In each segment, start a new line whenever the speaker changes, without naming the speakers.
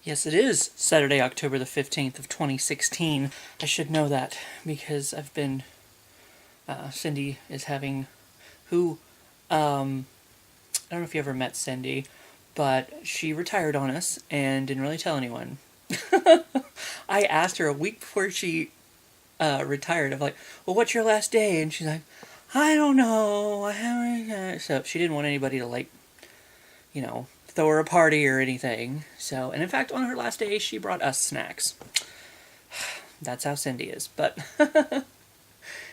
Yes, it is Saturday, October the 15th of 2016. I should know that because I've been, Cindy is having, I don't know if you ever met Cindy, but she retired on us and didn't really tell anyone. I asked her a week before she retired. I'm like, well, what's your last day? And she's like, I don't know. I haven't. So she didn't want anybody to, like, you know, throw her a party or anything. So, and in fact, on her last day, she brought us snacks. That's how Cindy is. But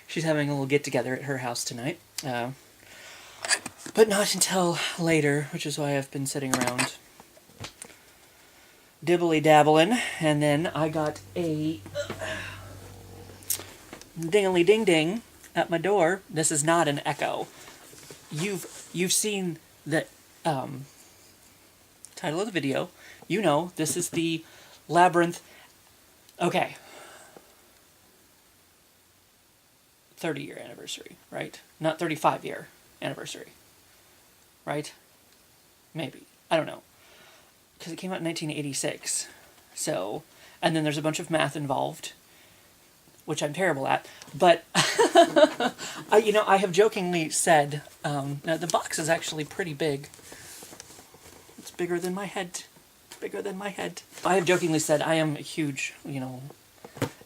she's having a little get-together at her house tonight. But not until later, which is why I've been sitting around dibbly-dabbling. And then I got a ding-a-ling-ding-ding at my door. This is not an echo. You've seen the title of the video. You know, this is the Labyrinth. Okay. 30-year anniversary, right? Not 35-year anniversary. Right? Maybe. I don't know. Because it came out in 1986. So, and then there's a bunch of math involved, which I'm terrible at. But, I have jokingly said, now the box is actually pretty big. It's bigger than my head. Bigger than my head. I have jokingly said I am a huge,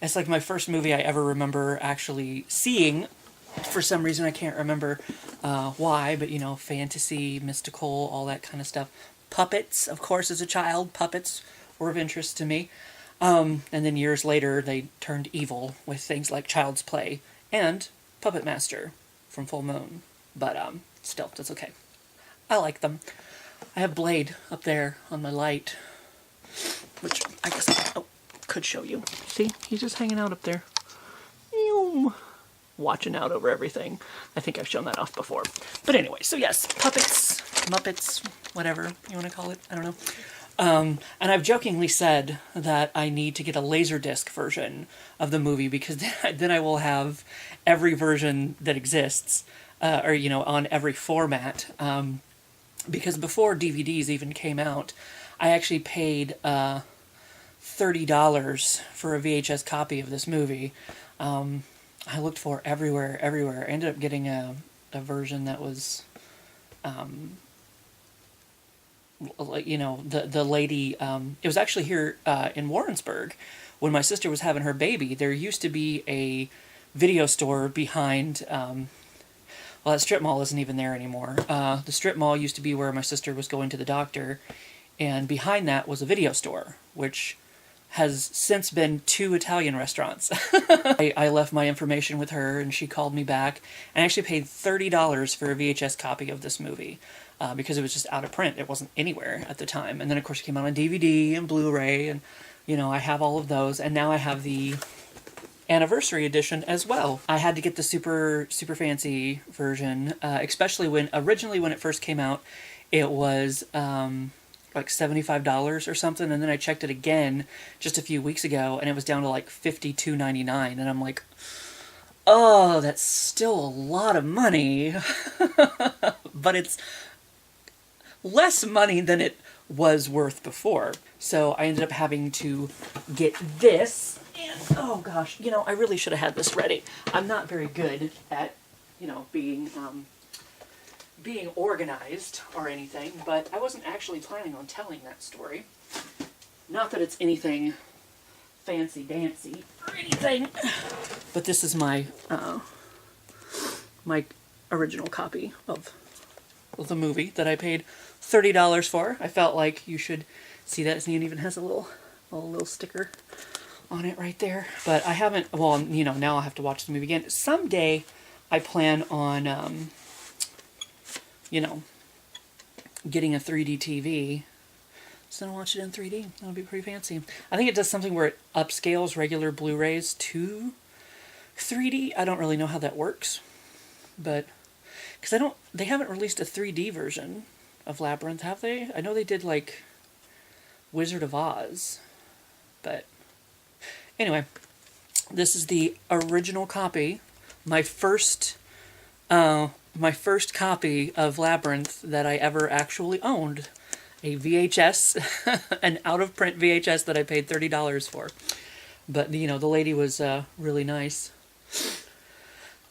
it's like my first movie I ever remember actually seeing. For some reason, I can't remember why, but, fantasy, mystical, all that kind of stuff. Puppets, of course, as a child, puppets were of interest to me. And then years later, they turned evil with things like Child's Play and Puppet Master from Full Moon. But still, that's okay. I like them. I have Blade up there on my light, which I guess I could show you. See? He's just hanging out up there. Watching out over everything. I think I've shown that off before. But anyway, so yes, puppets, Muppets, whatever you want to call it. I don't know. And I've jokingly said that I need to get a Laserdisc version of the movie because then I will have every version that exists, on every format. Because before DVDs even came out, I actually paid $30 for a VHS copy of this movie. I looked for everywhere. I ended up getting a version that was, the lady, it was actually here in Warrensburg when my sister was having her baby. There used to be a video store behind, that strip mall isn't even there anymore. The strip mall used to be where my sister was going to the doctor, and behind that was a video store, which has since been 2 Italian restaurants. I left my information with her, and she called me back, and I actually paid $30 for a VHS copy of this movie, because it was just out of print. It wasn't anywhere at the time. And then, of course, it came out on DVD and Blu-ray, and, I have all of those, and now I have the anniversary edition as well. I had to get the super fancy version, especially when it first came out, it was like $75 or something, and then I checked it again just a few weeks ago, and it was down to like $52.99, and I'm like, oh, that's still a lot of money, but it's less money than it was worth before. So I ended up having to get this, and oh gosh, I really should have had this ready. I'm not very good at, being organized or anything, but I wasn't actually planning on telling that story. Not that it's anything fancy-dancy or anything, but this is my my original copy of the movie that I paid $30 for. I felt like you should see that. It even has a little sticker on it right there. But I haven't, now I'll have to watch the movie again. Someday I plan on, getting a 3D TV. So I'll watch it in 3D. That'll be pretty fancy. I think it does something where it upscales regular Blu-rays to 3D. I don't really know how that works. But, because they haven't released a 3D version of Labyrinth, have they? I know they did, like, Wizard of Oz. But, anyway, this is the original copy. My first copy of Labyrinth that I ever actually owned. a VHS, an out-of-print VHS that I paid $30 for. But, you know, the lady was really nice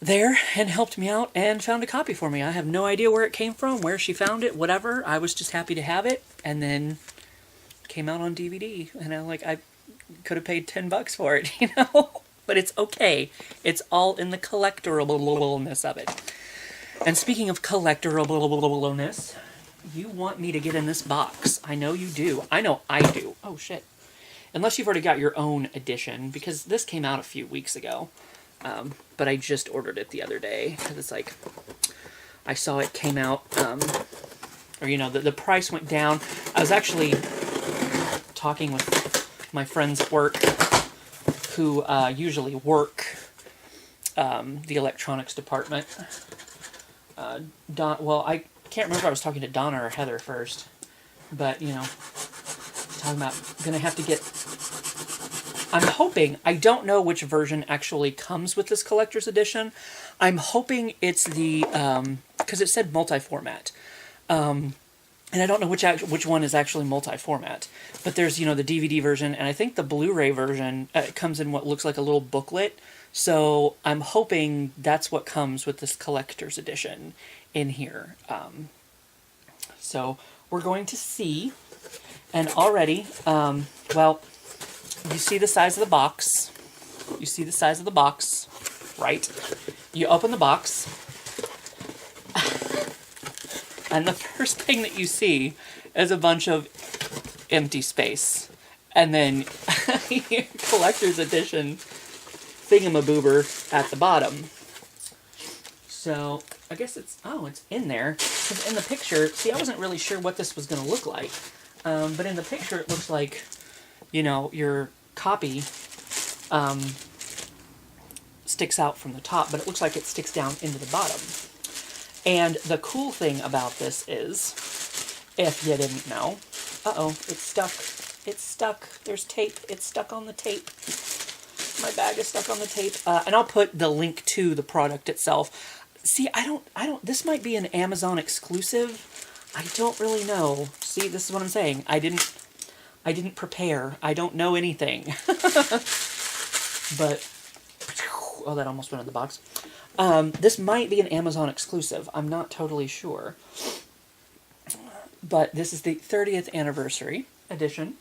there and helped me out and found a copy for me. I have no idea where it came from, where she found it, whatever. I was just happy to have it, and then came out on DVD, and I could have paid $10 for it, you know? But it's okay. It's all in the collectorableness of it. And speaking of collectorableness, you want me to get in this box. I know you do. I know I do. Oh, shit. Unless you've already got your own edition, because this came out a few weeks ago. But I just ordered it the other day, because it's like, I saw it came out, or, you know, the price went down. I was actually talking with my friends at work, who usually work the electronics department. Well, I can't remember if I was talking to Donna or Heather first, but, you know, talking about gonna have to get... I'm hoping, I don't know which version actually comes with this collector's edition. I'm hoping it's the, because it said multi-format. And I don't know which one is actually multi-format. But there's, you know, the DVD version, and I think the Blu-ray version comes in what looks like a little booklet. So I'm hoping that's what comes with this collector's edition in here. So we're going to see. And already, well... You see the size of the box. You see the size of the box, right? You open the box. And the first thing that you see is a bunch of empty space. And then collector's edition thingamaboober at the bottom. So, I guess it's in there. Because in the picture, see, I wasn't really sure what this was going to look like. But in the picture, it looks like, you know, your copy sticks out from the top, but it looks like it sticks down into the bottom. And the cool thing about this is, if you didn't know, it's stuck. It's stuck. There's tape. It's stuck on the tape. My bag is stuck on the tape. And I'll put the link to the product itself. See, I don't, this might be an Amazon exclusive. I don't really know. See, this is what I'm saying. I didn't prepare. I don't know anything. But, oh, that almost went in the box. This might be an Amazon exclusive. I'm not totally sure. But this is the 30th anniversary edition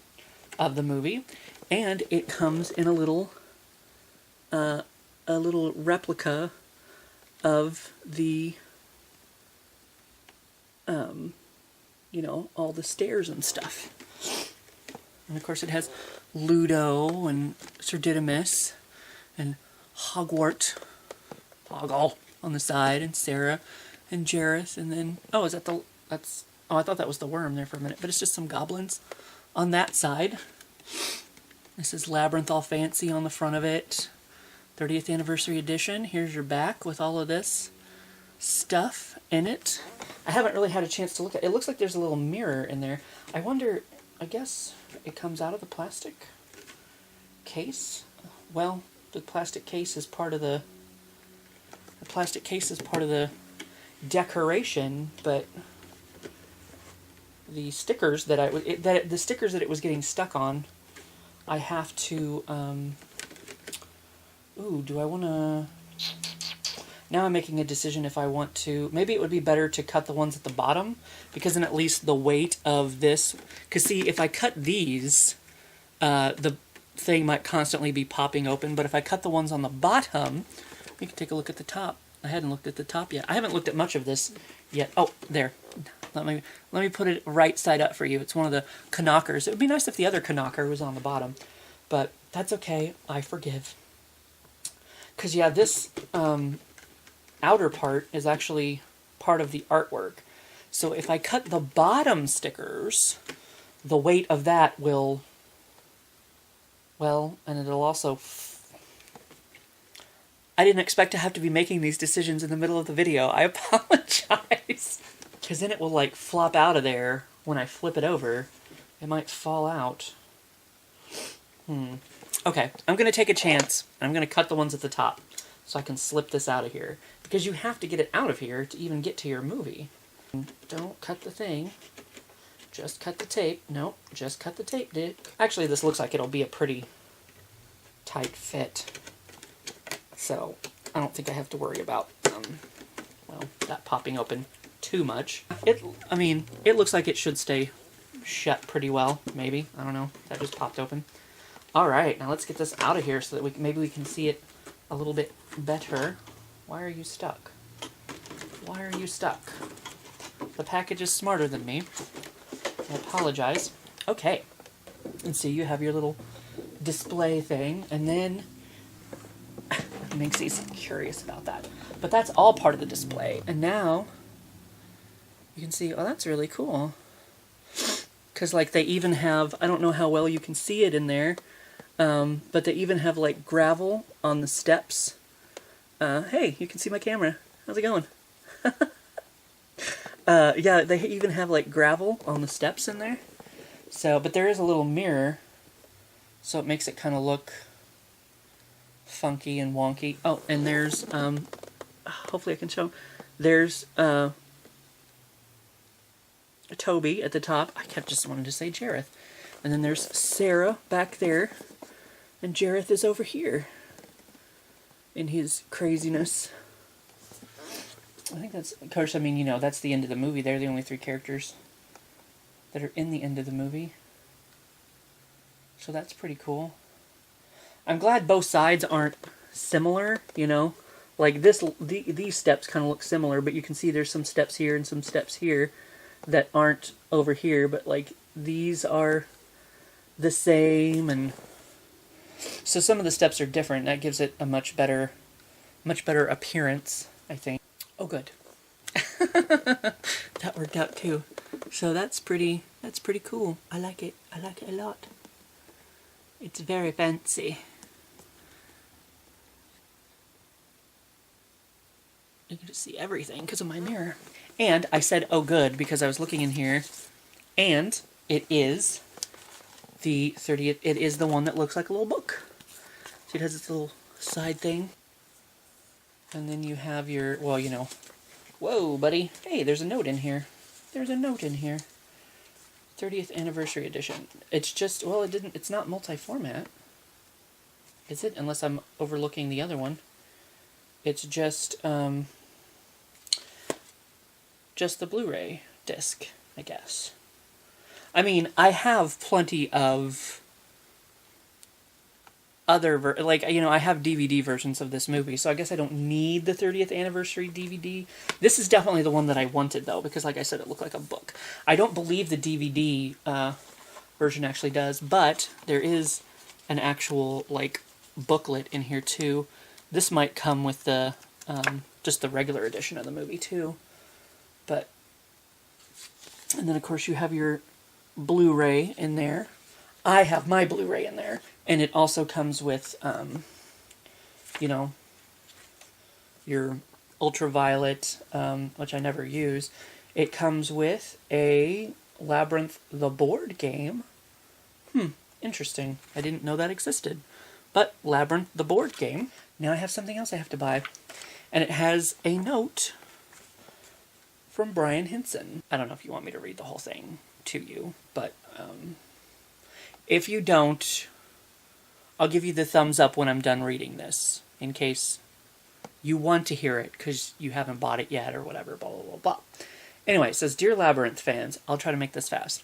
of the movie. And it comes in a little replica of the, you know, all the stairs and stuff. And of course it has Ludo and Sir Didymus and Hoggle on the side, and Sarah and Jareth, and then, oh, is that the, that's, oh, I thought that was the worm there for a minute, but it's just some goblins on that side. This is Labyrinth all fancy on the front of it. 30th anniversary edition. Here's your back with all of this stuff in it. I haven't really had a chance to look at it. It looks like there's a little mirror in there. I wonder, I guess it comes out of the plastic case. Well, the plastic case is part of the decoration, but the stickers that the stickers that it was getting stuck on, I have to, ooh, do I want to, now I'm making a decision if I want to, maybe it would be better to cut the ones at the bottom, because then at least the weight of this, because see, if I cut these, the thing might constantly be popping open, but if I cut the ones on the bottom, we can take a look at the top. I hadn't looked at the top yet. I haven't looked at much of this yet. Oh, there. Let me put it right side up for you. It's one of the knockers. It would be nice if the other knocker was on the bottom, but that's okay. I forgive. Because, yeah, this outer part is actually part of the artwork. So if I cut the bottom stickers, the weight of that will, well, and it'll also... I didn't expect to have to be making these decisions in the middle of the video. I apologize. Because then it will, like, flop out of there when I flip it over. It might fall out. Okay, I'm going to take a chance. I'm going to cut the ones at the top so I can slip this out of here. Because you have to get it out of here to even get to your movie. Don't cut the thing. Just cut the tape. No, just cut the tape, Dick. Actually, this looks like it'll be a pretty tight fit. So, I don't think I have to worry about, well, that popping open too much. I mean, it looks like it should stay shut pretty well, maybe. I don't know. That just popped open. Alright, now let's get this out of here so that maybe we can see it a little bit better. Why are you stuck? Why are you stuck? The package is smarter than me. I apologize. Okay. And so you have your little display thing, and then Minxie's curious about that. But that's all part of the display. And now you can see, oh, that's really cool. Because, like, they even have, I don't know how well you can see it in there, but they even have, like, gravel on the steps. Hey, you can see my camera. How's it going? Yeah, they even have, like, gravel on the steps in there. So, but there is a little mirror, so it makes it kind of look funky and wonky. Oh, and there's, hopefully I can show, there's, Toby at the top. I kept just wanting to say Jareth. And then there's Sarah back there, and Jareth is over here in his craziness. I think that's, of course, I mean, you know, that's the end of the movie. They're the only three characters that are in the end of the movie. So that's pretty cool. I'm glad both sides aren't similar, you know. Like, these steps kind of look similar, but you can see there's some steps here and some steps here that aren't over here, but, like, these are the same, and so some of the steps are different. That gives it a much better appearance, I think. Oh, good. That worked out too. So that's pretty cool. I like it. I like it a lot. It's very fancy. You can just see everything because of my mirror. And I said, oh good, because I was looking in here, and it is the 30th, it is the one that looks like a little book. So it has this little side thing. And then you have your, well, you know, whoa, buddy. Hey, there's a note in here. There's a note in here. 30th Anniversary Edition. It's just, well, it's not multi-format. Is it? Unless I'm overlooking the other one. It's just the Blu-ray disc, I guess. I mean, I have plenty of other, like, you know, I have DVD versions of this movie, so I guess I don't need the 30th Anniversary DVD. This is definitely the one that I wanted, though, because, like I said, it looked like a book. I don't believe the DVD version actually does, but there is an actual, like, booklet in here, too. This might come with the, just the regular edition of the movie, too. But, and then, of course, you have your Blu-ray in there. I have my Blu-ray in there. And it also comes with, you know, your ultraviolet, which I never use. It comes with a Labyrinth the board game. Interesting. I didn't know that existed. But Labyrinth the board game. Now I have something else I have to buy. And it has a note from Brian Henson. I don't know if you want me to read the whole thing to you, but if you don't, I'll give you the thumbs up when I'm done reading this, in case you want to hear it, because you haven't bought it yet, or whatever, blah, blah, blah, blah. Anyway, it says, Dear Labyrinth fans, I'll try to make this fast.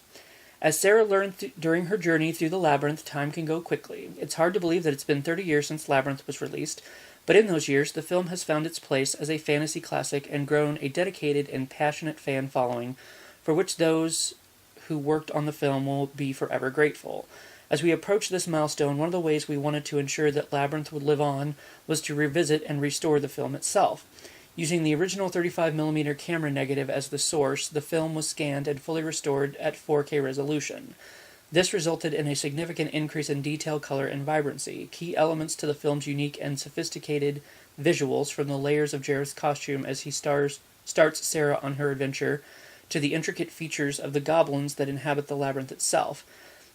As Sarah learned during her journey through the Labyrinth, time can go quickly. It's hard to believe that it's been 30 years since Labyrinth was released, but in those years, the film has found its place as a fantasy classic and grown a dedicated and passionate fan following, for which those who worked on the film will be forever grateful. As we approach this milestone, one of the ways we wanted to ensure that Labyrinth would live on was to revisit and restore the film itself. Using the original 35mm camera negative as the source, the film was scanned and fully restored at 4K resolution. This resulted in a significant increase in detail, color, and vibrancy. Key elements to the film's unique and sophisticated visuals, from the layers of Jareth's costume as he starts Sarah on her adventure, to the intricate features of the goblins that inhabit the labyrinth itself.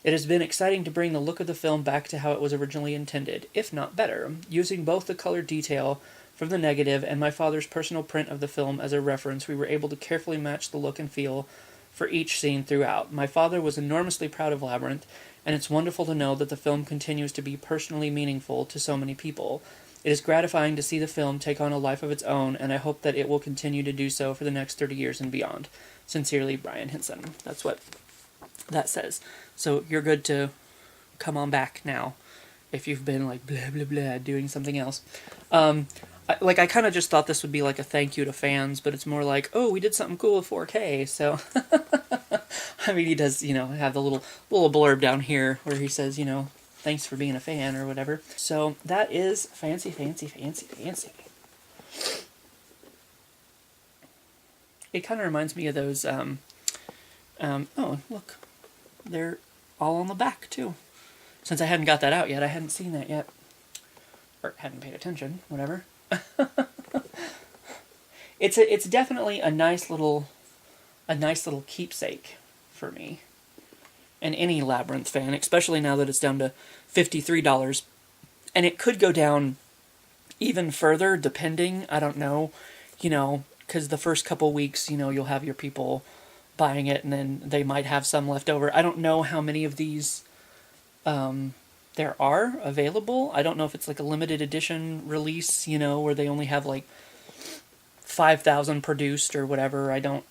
It has been exciting to bring the look of the film back to how it was originally intended, if not better. Using both the color detail from the negative and my father's personal print of the film as a reference, we were able to carefully match the look and feel for each scene throughout. My father was enormously proud of Labyrinth, and it's wonderful to know that the film continues to be personally meaningful to so many people. It is gratifying to see the film take on a life of its own, and I hope that it will continue to do so for the next 30 years and beyond. Sincerely, Brian Henson. That's what that says. So you're good to come on back now if you've been like blah blah blah doing something else. I kind of just thought this would be like a thank you to fans, but it's more like, oh, we did something cool with 4K. So I mean, he does, have the little blurb down here where he says, thanks for being a fan or whatever. So that is fancy. It kind of reminds me of those, oh, look, they're all on the back too. Since I hadn't got that out yet, I hadn't seen that yet. Or hadn't paid attention, whatever. It's definitely a nice little keepsake for me. And any Labyrinth fan, especially now that it's down to $53. And it could go down even further, depending, I don't know, because the first couple weeks, you'll have your people buying it, and then they might have some left over. I don't know how many of these there are available. I don't know if it's like a limited edition release, where they only have like 5,000 produced or whatever. I don't,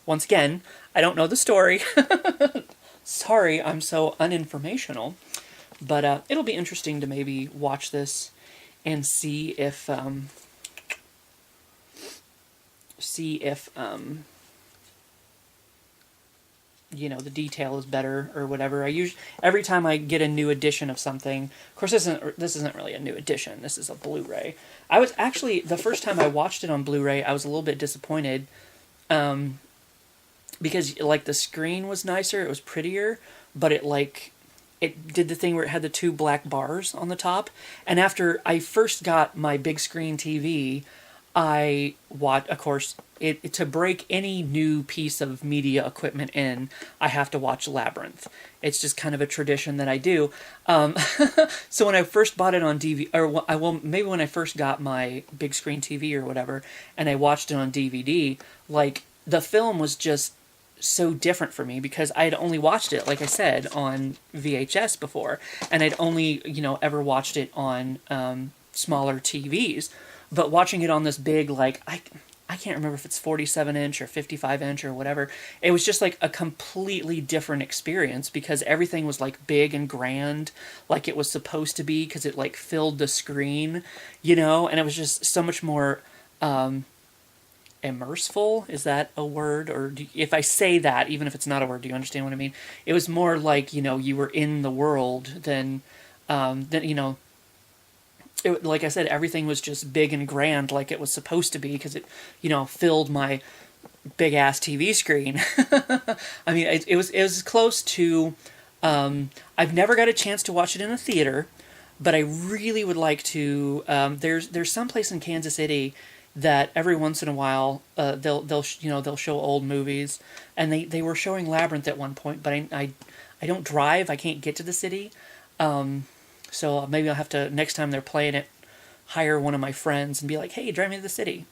once again, I don't know the story. Sorry, I'm so uninformational. But it'll be interesting to maybe watch this and see if the detail is better or whatever. Every time I get a new edition of something, of course this isn't really a new edition. This is a Blu-ray. I was actually, the first time I watched it on Blu-ray, I was a little bit disappointed, because like the screen was nicer, it was prettier, but it did the thing where it had the two black bars on the top. And after I first got my big screen TV, I watched, of course, to break any new piece of media equipment in, I have to watch Labyrinth. It's just kind of a tradition that I do. So when I first bought it on DVD, or maybe when I first got my big screen TV or whatever, and I watched it on DVD, like the film was just so different for me because I had only watched it, like I said, on VHS before, and I'd only, ever watched it on smaller TVs. But watching it on this big, like, I can't remember if it's 47-inch or 55-inch or whatever. It was just like a completely different experience because everything was like big and grand, like it was supposed to be, because it like filled the screen, and it was just so much more immerseful. Is that a word? Or if I say that, even if it's not a word, do you understand what I mean? It was more like, you were in the world than like I said, everything was just big and grand like it was supposed to be because it, filled my big-ass TV screen. I mean, it was close to... I've never got a chance to watch it in a theater, but I really would like to... There's some place in Kansas City that every once in a while they'll show old movies, and they were showing Labyrinth at one point, but I don't drive, I can't get to the city. So maybe I'll have to, next time they're playing it, hire one of my friends and be like, hey, drive me to the city.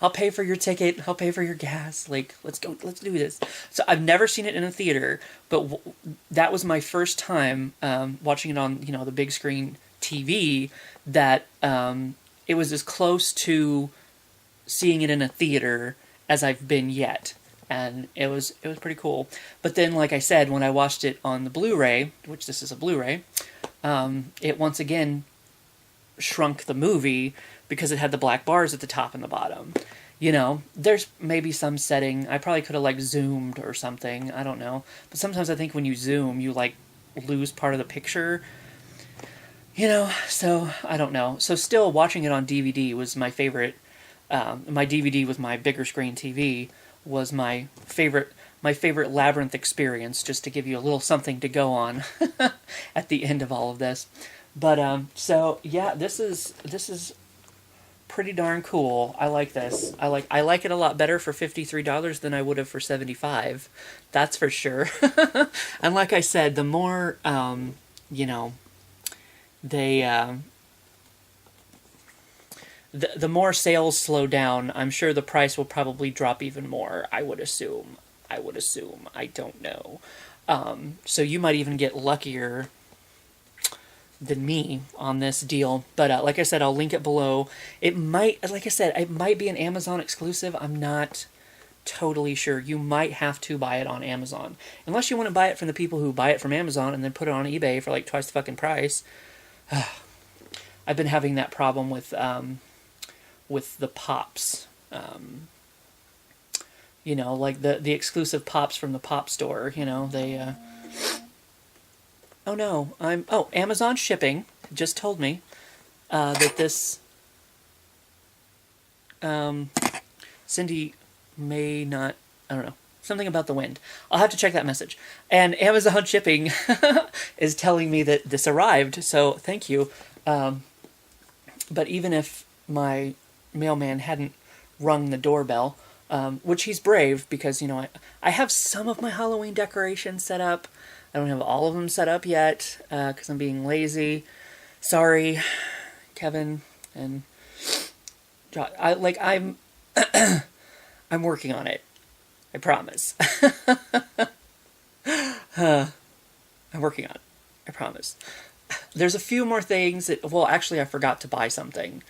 I'll pay for your ticket. I'll pay for your gas. Like, let's do this. So I've never seen it in a theater, but that was my first time watching it on, the big screen TV, that it was as close to seeing it in a theater as I've been yet. And it was pretty cool. But then, like I said, when I watched it on the Blu-ray, which this is a Blu-ray, it once again shrunk the movie because it had the black bars at the top and the bottom. There's maybe some setting. I probably could have, like, zoomed or something. I don't know. But sometimes I think when you zoom, you, like, lose part of the picture. So I don't know. So still, watching it on DVD was my favorite. My DVD with my bigger screen TV was my favorite Labyrinth experience, just to give you a little something to go on at the end of all of this. But so yeah, this is pretty darn cool. I like this. I like it a lot better for $53 than I would have for $75. That's for sure. And like I said, the more the more sales slow down, I'm sure the price will probably drop even more. I would assume. I would assume. I don't know. So you might even get luckier than me on this deal. But like I said, I'll link it below. It might, like I said, it might be an Amazon exclusive. I'm not totally sure. You might have to buy it on Amazon. Unless you want to buy it from the people who buy it from Amazon and then put it on eBay for like twice the fucking price. I've been having that problem with the pops. You know, like the exclusive pops from the pop store, you know, they oh no, Amazon shipping just told me that this Cindy may not, I don't know, something about the wind. I'll have to check that message. And Amazon shipping is telling me that this arrived, so thank you. But even if my mailman hadn't rung the doorbell, which he's brave because, you know, I have some of my Halloween decorations set up. I don't have all of them set up yet because I'm being lazy. Sorry, Kevin and Josh. I'm I'm working on it. I promise. I'm working on it. I promise. There's a few more things that, well, actually, I forgot to buy something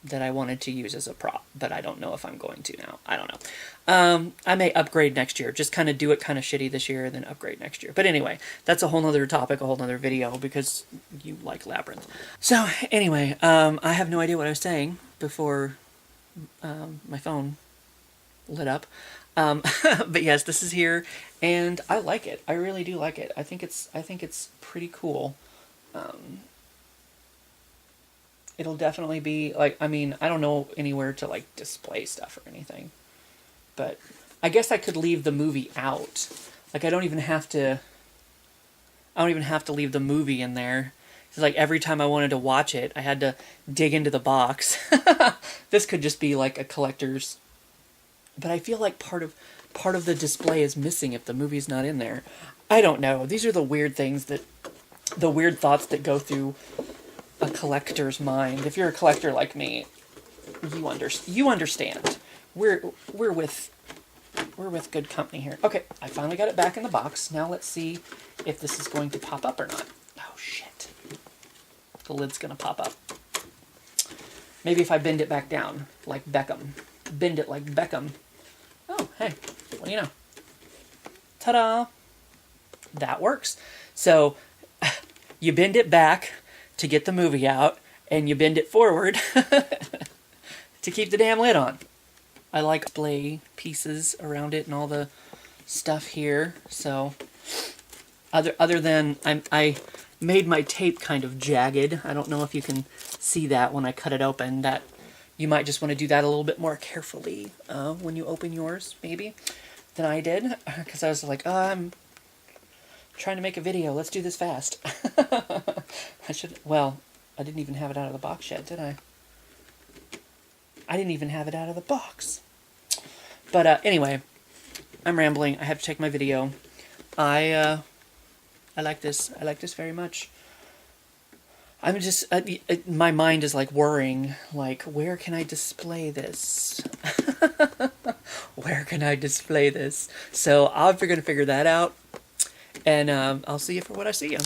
that I wanted to use as a prop, but I don't know if I'm going to now. I don't know. I may upgrade next year. Just kind of do it kind of shitty this year and then upgrade next year. But anyway, that's a whole nother topic, a whole nother video, because you like Labyrinth. So anyway, I have no idea what I was saying before my phone lit up. But yes, this is here, and I like it. I really do like it. I think it's pretty cool. It'll definitely be, like, I mean, I don't know anywhere to, like, display stuff or anything. But I guess I could leave the movie out. Like, I don't even have to leave the movie in there. It's like, every time I wanted to watch it, I had to dig into the box. This could just be, like, a collector's... But I feel like part of the display is missing if the movie's not in there. I don't know. These are the weird things the weird thoughts that go through a collector's mind. If you're a collector like me, you understand. We're with good company here. Okay, I finally got it back in the box. Now let's see if this is going to pop up or not. Oh shit. The lid's gonna pop up. Maybe if I bend it back down, like Beckham. Bend it like Beckham. Oh, hey, what do you know? Ta-da! That works. So, you bend it back to get the movie out, and you bend it forward to keep the damn lid on. I like display pieces around it and all the stuff here. So, other than I made my tape kind of jagged. I don't know if you can see that when I cut it open. That you might just want to do that a little bit more carefully when you open yours, maybe, than I did. Because I was like, I'm trying to make a video. Let's do this fast. Well, I didn't even have it out of the box yet, did I? I didn't even have it out of the box. But anyway, I'm rambling. I have to take my video. I like this. I like this very much. I'm just, my mind is like worrying, like, where can I display this? Where can I display this? So I'm going to figure that out, and I'll see you for what I see you.